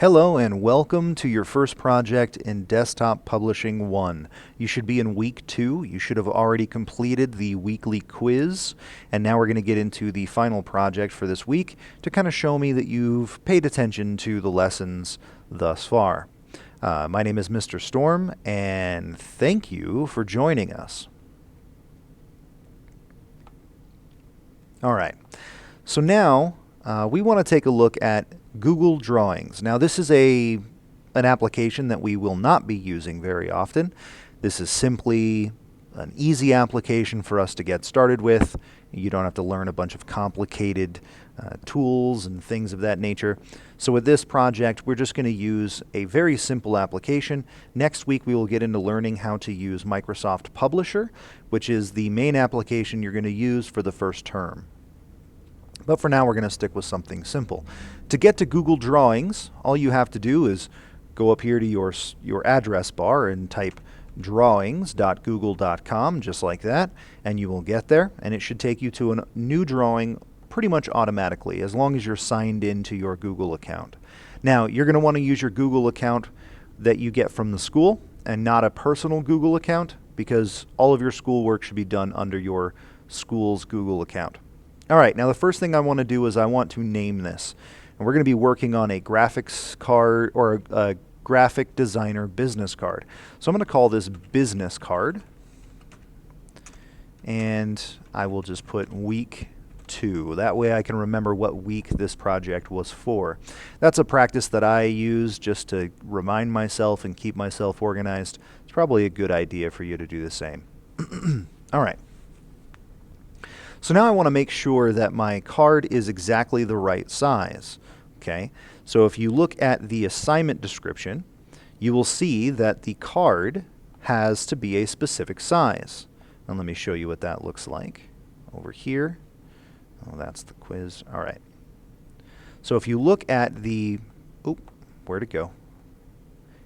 Hello and welcome to your first project in Desktop Publishing 1. You should be in week 2. You should have already completed the weekly quiz, and now we're going to get into the final project for this week to kind of show me that you've paid attention to the lessons thus far. My name is Mr. Storm, and thank you for joining us. All right, so now we want to take a look at Google Drawings. Now this is an application that we will not be using very often. This is simply an easy application for us to get started with. You don't have to learn a bunch of complicated tools and things of that nature. So with this project, we're just going to use a very simple application. Next week we will get into learning how to use Microsoft Publisher, which is the main application you're going to use for the first term. But for now, we're going to stick with something simple. To get to Google Drawings, all you have to do is go up here to your address bar and type drawings.google.com, just like that, and you will get there. And it should take you to a new drawing pretty much automatically, as long as you're signed into your Google account. Now, you're going to want to use your Google account that you get from the school and not a personal Google account, because all of your schoolwork should be done under your school's Google account. All right, now the first thing I want to do is I want to name this. And we're going to be working on a graphics card, or a graphic designer business card. So I'm going to call this business card. And I will just put week 2. That way I can remember what week this project was for. That's a practice that I use just to remind myself and keep myself organized. It's probably a good idea for you to do the same. All right. So now I want to make sure that my card is exactly the right size. Okay, so if you look at the assignment description, you will see that the card has to be a specific size. And let me show you what that looks like over here. Oh, that's the quiz. All right. So if you look at the, where'd it go?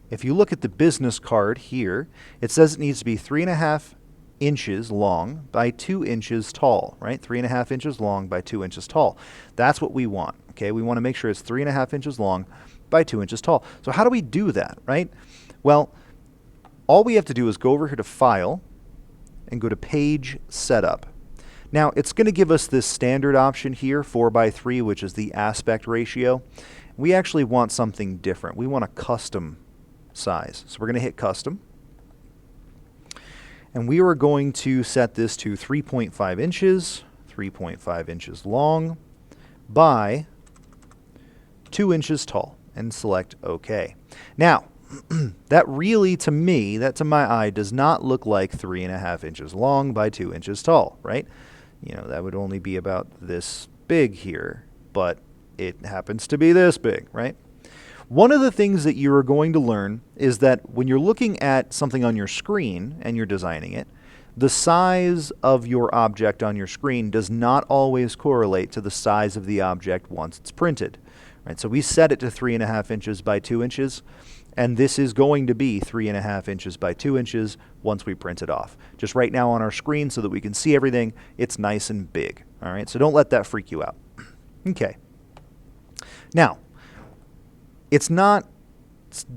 If you look at the business card here, it says it needs to be 3.5 inches long by 2 inches tall, right? 3.5 inches long by 2 inches tall. That's what we want, okay? We want to make sure it's 3.5 inches long by 2 inches tall. So how do we do that, right? Well, all we have to do is go over here to File and go to Page Setup. Now, it's going to give us this standard option here, 4:3, which is the aspect ratio. We actually want something different. We want a custom size. So we're going to hit Custom. And we are going to set this to 3.5 inches, 3.5 inches long by 2 inches tall, and select OK. Now, that really, to me, that to my eye, does not look like 3.5 inches long by 2 inches tall, right? You know, that would only be about this big here, but it happens to be this big, right? One of the things that you are going to learn is that when you're looking at something on your screen and you're designing it, the size of your object on your screen does not always correlate to the size of the object once it's printed. Right? So we set it to 3.5 inches by 2 inches, and this is going to be 3.5 inches by 2 inches once we print it off. Just right now on our screen so that we can see everything, it's nice and big. All right, so don't let that freak you out. Okay. Now, it's not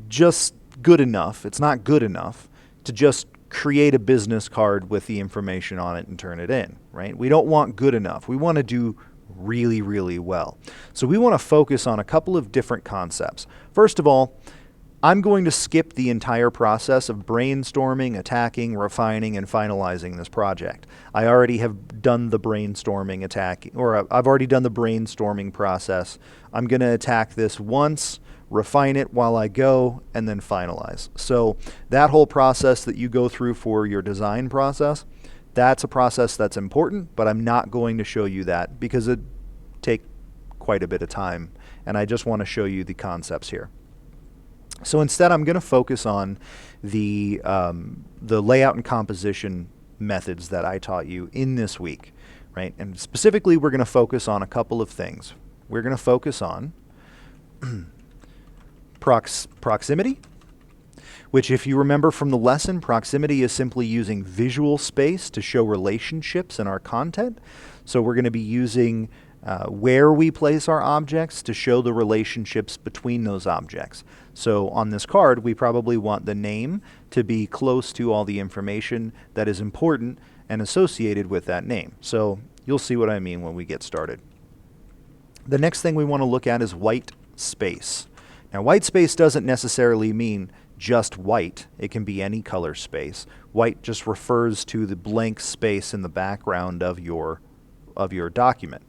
just good enough, it's not good enough to just create a business card with the information on it and turn it in, right? We don't want good enough. We want to do really, really well. So we want to focus on a couple of different concepts. First of all, I'm going to skip the entire process of brainstorming, attacking, refining, and finalizing this project. I already have done the brainstorming, I've already done the brainstorming process. I'm going to attack this once, refine it while I go, and then finalize. So that whole process that you go through for your design process, that's a process that's important, but I'm not going to show you that because it takes quite a bit of time, and I just want to show you the concepts here. So instead, I'm going to focus on the layout and composition methods that I taught you in this week, right? And specifically, we're going to focus on a couple of things. We're going to focus on proximity, which, if you remember from the lesson, proximity is simply using visual space to show relationships in our content. So we're going to be using where we place our objects to show the relationships between those objects. So on this card, we probably want the name to be close to all the information that is important and associated with that name. So you'll see what I mean when we get started. The next thing we want to look at is white space. Now, white space doesn't necessarily mean just white. It can be any color space. White just refers to the blank space in the background of your document.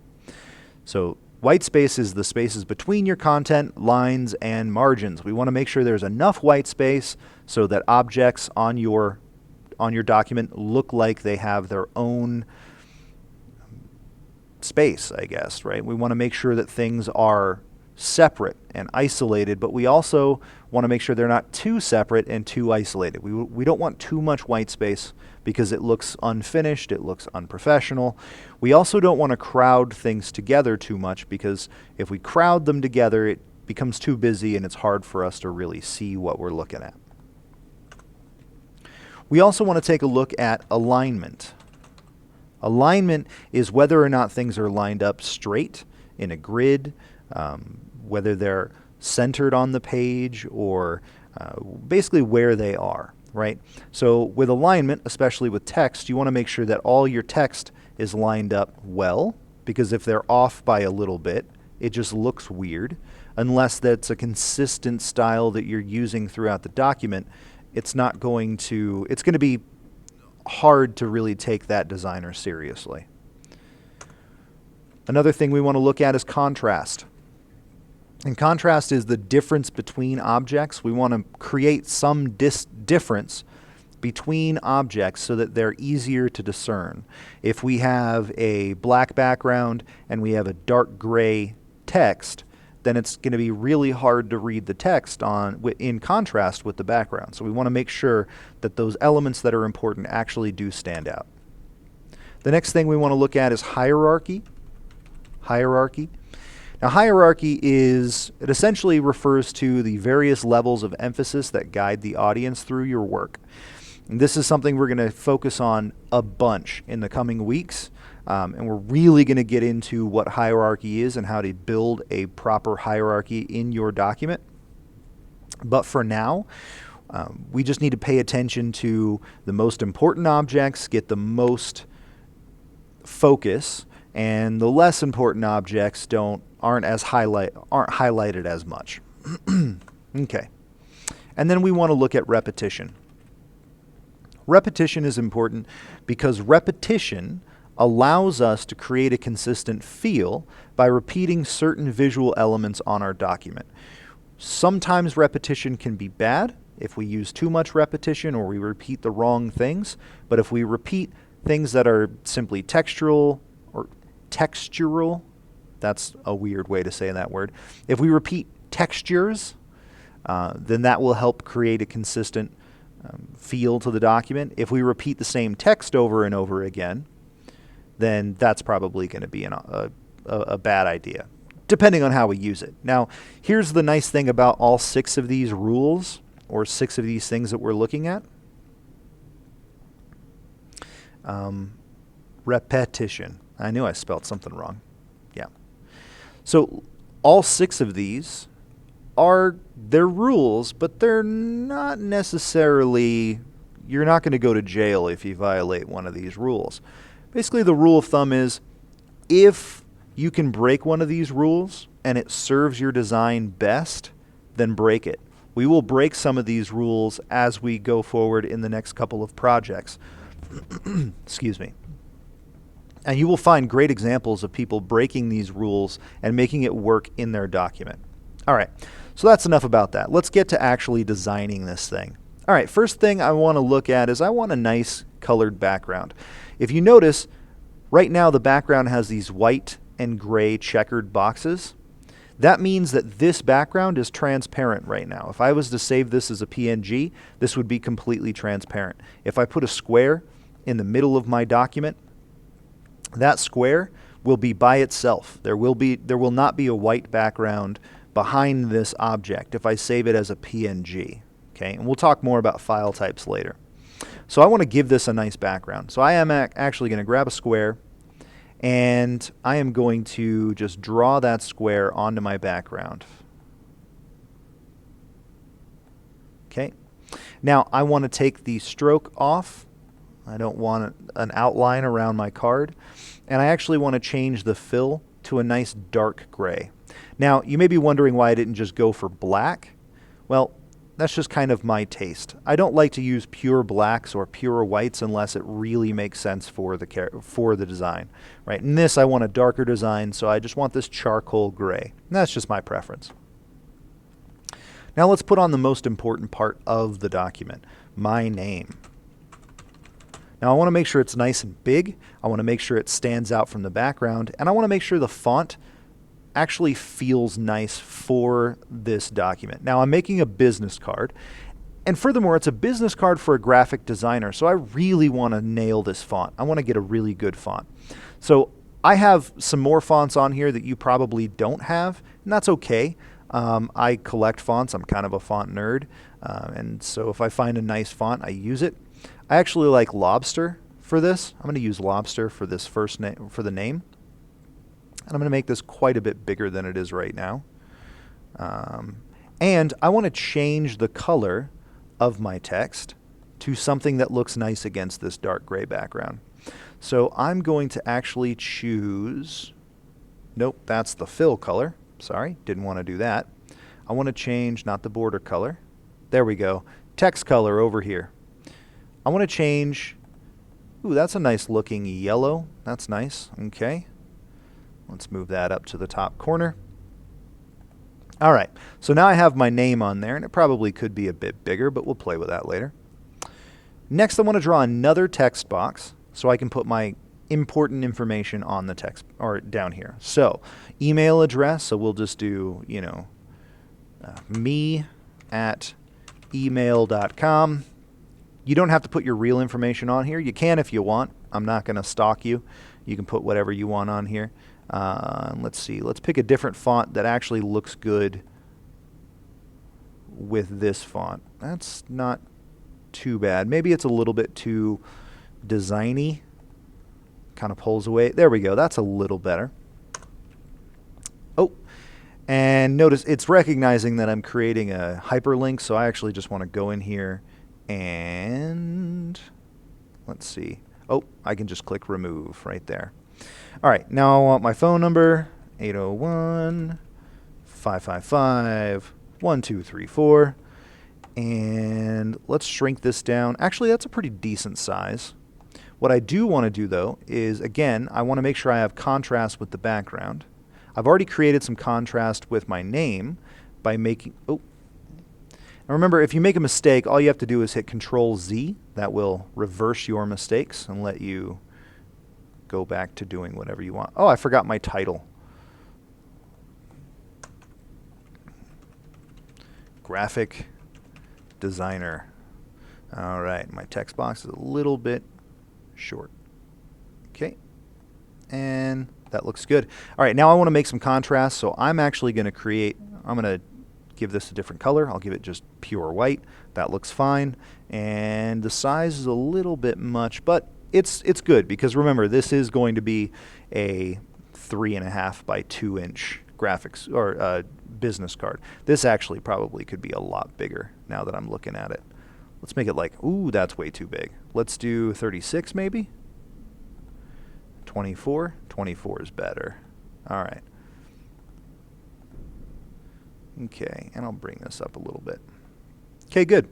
So white space is the spaces between your content, lines, and margins. We want to make sure there's enough white space so that objects on your document look like they have their own space, I guess, right? We want to make sure that things are separate and isolated, but we also want to make sure they're not too separate and too isolated. We don't want too much white space because it looks unfinished, it looks unprofessional. We also don't want to crowd things together too much, because if we crowd them together, it becomes too busy and it's hard for us to really see what we're looking at. We also want to take a look at alignment. Alignment is whether or not things are lined up straight in a grid, whether they're centered on the page, or basically where they are, right? So with alignment, especially with text, you want to make sure that all your text is lined up well, because if they're off by a little bit, it just looks weird. Unless that's a consistent style that you're using throughout the document, it's going to be hard to really take that designer seriously. Another thing we want to look at is contrast. And contrast is the difference between objects. We want to create some difference between objects so that they're easier to discern. If we have a black background and we have a dark gray text, then it's going to be really hard to read the text in contrast with the background. So we want to make sure that those elements that are important actually do stand out. The next thing we want to look at is hierarchy. Hierarchy. Now, hierarchy it essentially refers to the various levels of emphasis that guide the audience through your work. And this is something we're going to focus on a bunch in the coming weeks. And we're really going to get into what hierarchy is and how to build a proper hierarchy in your document. But for now, we just need to pay attention to the most important objects, get the most focus, and the less important objects aren't highlighted as much. Okay. And then we want to look at repetition. Repetition is important because repetition allows us to create a consistent feel by repeating certain visual elements on our document. Sometimes repetition can be bad if we use too much repetition or we repeat the wrong things, but if we repeat things that are simply textural, that's a weird way to say that word. If we repeat textures, then that will help create a consistent feel to the document. If we repeat the same text over and over again, then that's probably going to be a bad idea, depending on how we use it. Now, here's the nice thing about all 6 of these rules, or 6 of these things that we're looking at. Repetition. I knew I spelled something wrong. Yeah. So all 6 of these they're rules, but they're not necessarily, you're not going to go to jail if you violate one of these rules. Basically, the rule of thumb is if you can break one of these rules and it serves your design best, then break it. We will break some of these rules as we go forward in the next couple of projects. Excuse me. And you will find great examples of people breaking these rules and making it work in their document. All right, so that's enough about that. Let's get to actually designing this thing. All right, first thing I want to look at is I want a nice colored background. If you notice, right now the background has these white and gray checkered boxes. That means that this background is transparent right now. If I was to save this as a PNG, this would be completely transparent. If I put a square in the middle of my document, that square will be by itself. There will not be a white background behind this object if I save it as a PNG. Okay, and we'll talk more about file types later. So I want to give this a nice background. So I am actually going to grab a square And I am going to just draw that square onto my background. Okay. Now I want to take the stroke off. I don't want an outline around my card. And I actually want to change the fill to a nice dark gray. Now, you may be wondering why I didn't just go for black. Well, that's just kind of my taste. I don't like to use pure blacks or pure whites unless it really makes sense for the design. Right? In this, I want a darker design, so I just want this charcoal gray. And that's just my preference. Now let's put on the most important part of the document, my name. Now I want to make sure it's nice and big. I want to make sure it stands out from the background, and I want to make sure the font actually feels nice for this document. Now I'm making a business card, and furthermore, it's a business card for a graphic designer, so I really want to nail this font. I want to get a really good font. So I have some more fonts on here that you probably don't have, and that's okay. I collect fonts. I'm kind of a font nerd, and so if I find a nice font, I use it. I actually like Lobster for this. I'm going to use Lobster for this first name, for the name. And I'm going to make this quite a bit bigger than it is right now. And I want to change the color of my text to something that looks nice against this dark gray background. So I'm going to actually choose, nope, that's the fill color. Sorry, didn't want to do that. I want to change, not the border color. There we go. Text color over here. I want to change, ooh, that's a nice looking yellow. That's nice. Okay. Let's move that up to the top corner. All right. So now I have my name on there, and it probably could be a bit bigger, but we'll play with that later. Next, I want to draw another text box so I can put my important information on the text or down here. So email address. So we'll just do, me@email.com. You don't have to put your real information on here. You can if you want. I'm not going to stalk you. You can put whatever you want on here. Let's see. Let's pick a different font that actually looks good with this font. That's not too bad. Maybe it's a little bit too designy. Kind of pulls away. There we go. That's a little better. Oh, and notice it's recognizing that I'm creating a hyperlink, so I actually just want to go in here and let's see. Oh, I can just click remove right there. All right, now I want my phone number, 801-555-1234. And let's shrink this down. Actually, that's a pretty decent size. What I do want to do, though, is, again, I want to make sure I have contrast with the background. I've already created some contrast with my name by making... Oh. Now remember, if you make a mistake, all you have to do is hit Control-Z. That will reverse your mistakes and let you go back to doing whatever you want. Oh, I forgot my title. Graphic designer. All right, my text box is a little bit short. Okay, and that looks good. All right, now I want to make some contrast, so I'm actually going to create, I'm going to give this a different color. I'll give it just pure white. That looks fine. And the size is a little bit much, but it's good because remember, this is going to be a 3.5 by 2 inch graphics or business card. This actually probably could be a lot bigger now that I'm looking at it. Let's make it like, ooh, that's way too big. Let's do 36 maybe. 24. 24 is better. All right. Okay, and I'll bring this up a little bit. Okay, good.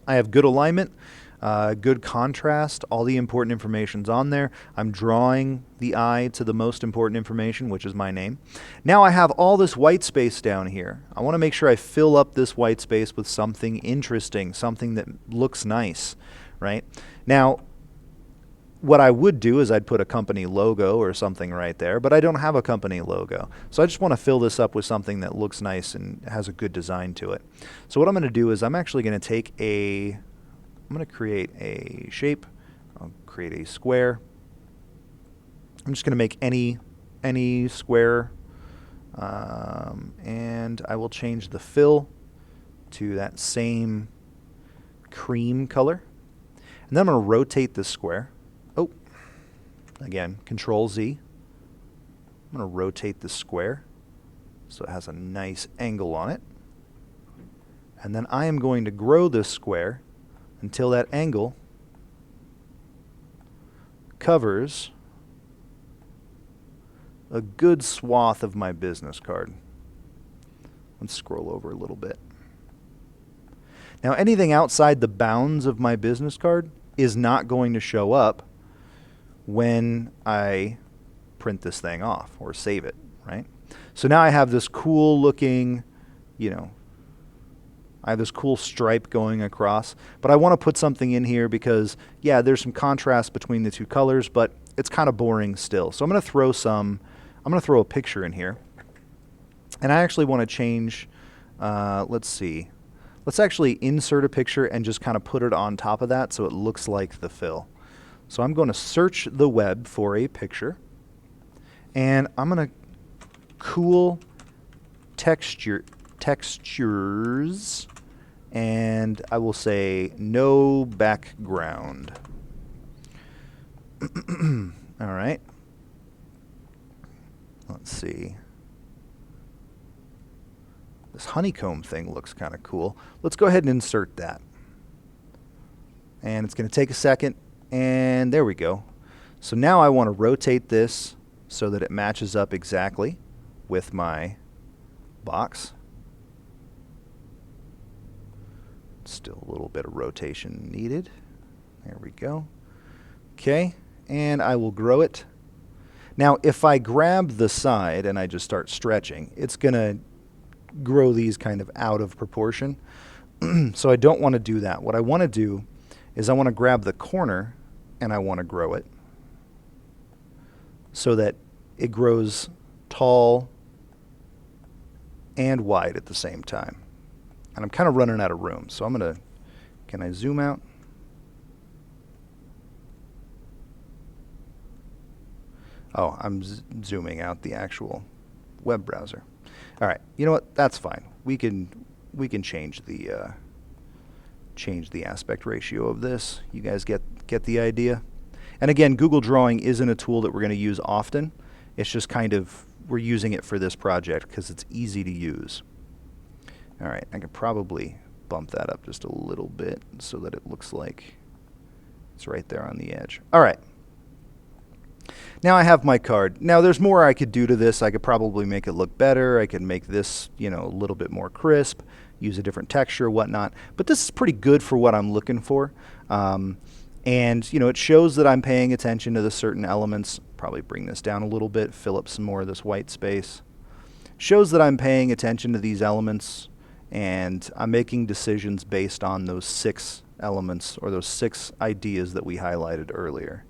I have good alignment, good contrast. All the important information's on there. I'm drawing the eye to the most important information, which is my name. Now I have all this white space down here. I want to make sure I fill up this white space with something interesting, something that looks nice, right? Now, what I would do is I'd put a company logo or something right there, but I don't have a company logo. So I just want to fill this up with something that looks nice and has a good design to it. So what I'm going to do is I'm actually going to take I'm going to create a shape. I'll create a square. I'm just going to make any square, and I will change the fill to that same cream color. And then I'm going to rotate this square. Again, Control Z. I'm going to rotate this square so it has a nice angle on it. And then I am going to grow this square until that angle covers a good swath of my business card. Let's scroll over a little bit. Now, anything outside the bounds of my business card is not going to show up when I print this thing off or save it, right? So now I have this cool looking, I have this cool stripe going across, but I want to put something in here because, yeah, there's some contrast between the two colors, but it's kind of boring still. So I'm going to throw a picture in here. And I actually want to change, let's see. Let's actually insert a picture and just kind of put it on top of that so it looks like the fill. So I'm going to search the web for a picture, and I'm going to cool textures, and I will say no background. All right. Let's see. This honeycomb thing looks kind of cool. Let's go ahead and insert that. And it's going to take a second, and there we go. So now I want to rotate this so that it matches up exactly with my box. Still a little bit of rotation needed. There we go. Okay, and I will grow it. Now, if I grab the side and I just start stretching, it's going to grow these kind of out of proportion. So I don't want to do that. What I want to do is I want to grab the corner and I want to grow it so that it grows tall and wide at the same time. And I'm kind of running out of room, so I'm going to, can I zoom out? Oh, I'm zooming out the actual web browser. All right, you know what? That's fine. We can change the aspect ratio of this. You guys get the idea. And again, Google Drawing isn't a tool that we're going to use often. It's just kind of, we're using it for this project because it's easy to use. All right, I could probably bump that up just a little bit so that it looks like it's right there on the edge. All right. Now I have my card. Now there's more I could do to this. I could probably make it look better. I could make this, a little bit more crisp, use a different texture, whatnot. But this is pretty good for what I'm looking for. And, it shows that I'm paying attention to the certain elements. Probably bring this down a little bit, fill up some more of this white space. Shows that I'm paying attention to these elements, and I'm making decisions based on those 6 elements or those 6 ideas that we highlighted earlier.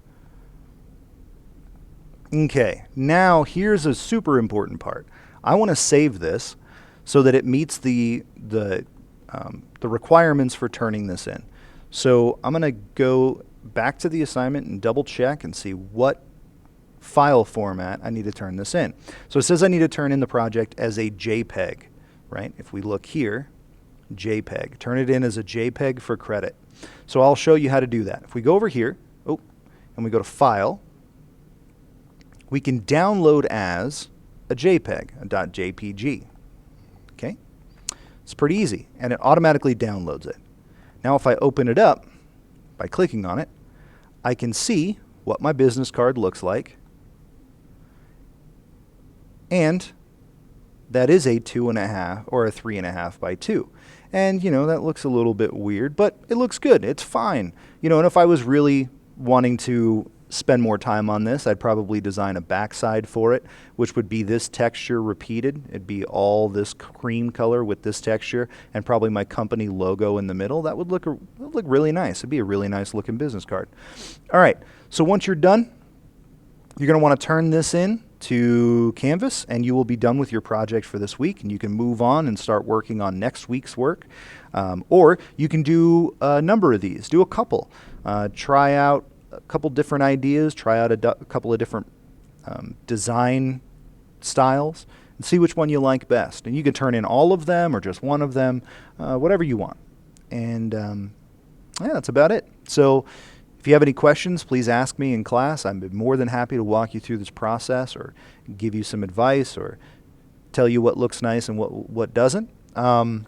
Okay, now here's a super important part. I want to save this so that it meets the requirements for turning this in. So I'm going to go back to the assignment and double check and see what file format I need to turn this in. So it says I need to turn in the project as a JPEG, right? If we look here, JPEG, turn it in as a JPEG for credit. So I'll show you how to do that. If we go over here, and we go to File, we can download as a JPEG, a .jpg. Okay? It's pretty easy, and it automatically downloads it. Now if I open it up by clicking on it, I can see what my business card looks like, and that is a 2.5 or a 3.5 by 2. And, that looks a little bit weird, but it looks good. It's fine. And if I was really wanting to spend more time on this, I'd probably design a backside for it, which would be this texture repeated. It'd be all this cream color with this texture and probably my company logo in the middle. That would look really nice. It'd be a really nice looking business card. All right, so once you're done, you're going to want to turn this in to Canvas, and you will be done with your project for this week, and you can move on and start working on next week's work. Or you can do a number of these. Do a couple. Try out a couple different ideas. Try out a couple of different design styles and see which one you like best. And you can turn in all of them or just one of them, whatever you want. And yeah, that's about it. So If you have any questions, please ask me in class. I'm more than happy to walk you through this process or give you some advice or tell you what looks nice and what doesn't. I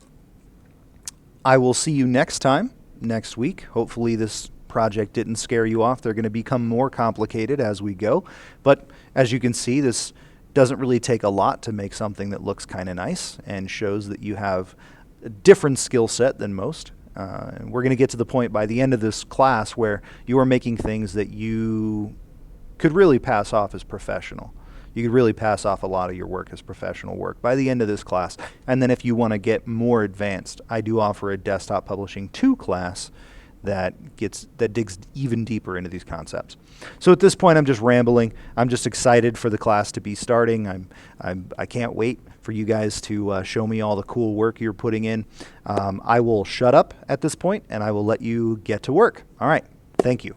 will see you next time, next week. Hopefully this project didn't scare you off. They're going to become more complicated as we go. But as you can see, this doesn't really take a lot to make something that looks kind of nice and shows that you have a different skill set than most. And we're going to get to the point by the end of this class where you are making things that you could really pass off as professional. You could really pass off a lot of your work as professional work by the end of this class. And then if you want to get more advanced, I do offer a Desktop Publishing 2 class that digs even deeper into these concepts. So at this point, I'm just rambling. I'm just excited for the class to be starting. I can't wait for you guys to show me all the cool work you're putting in. I will shut up at this point, and I will let you get to work. All right. Thank you.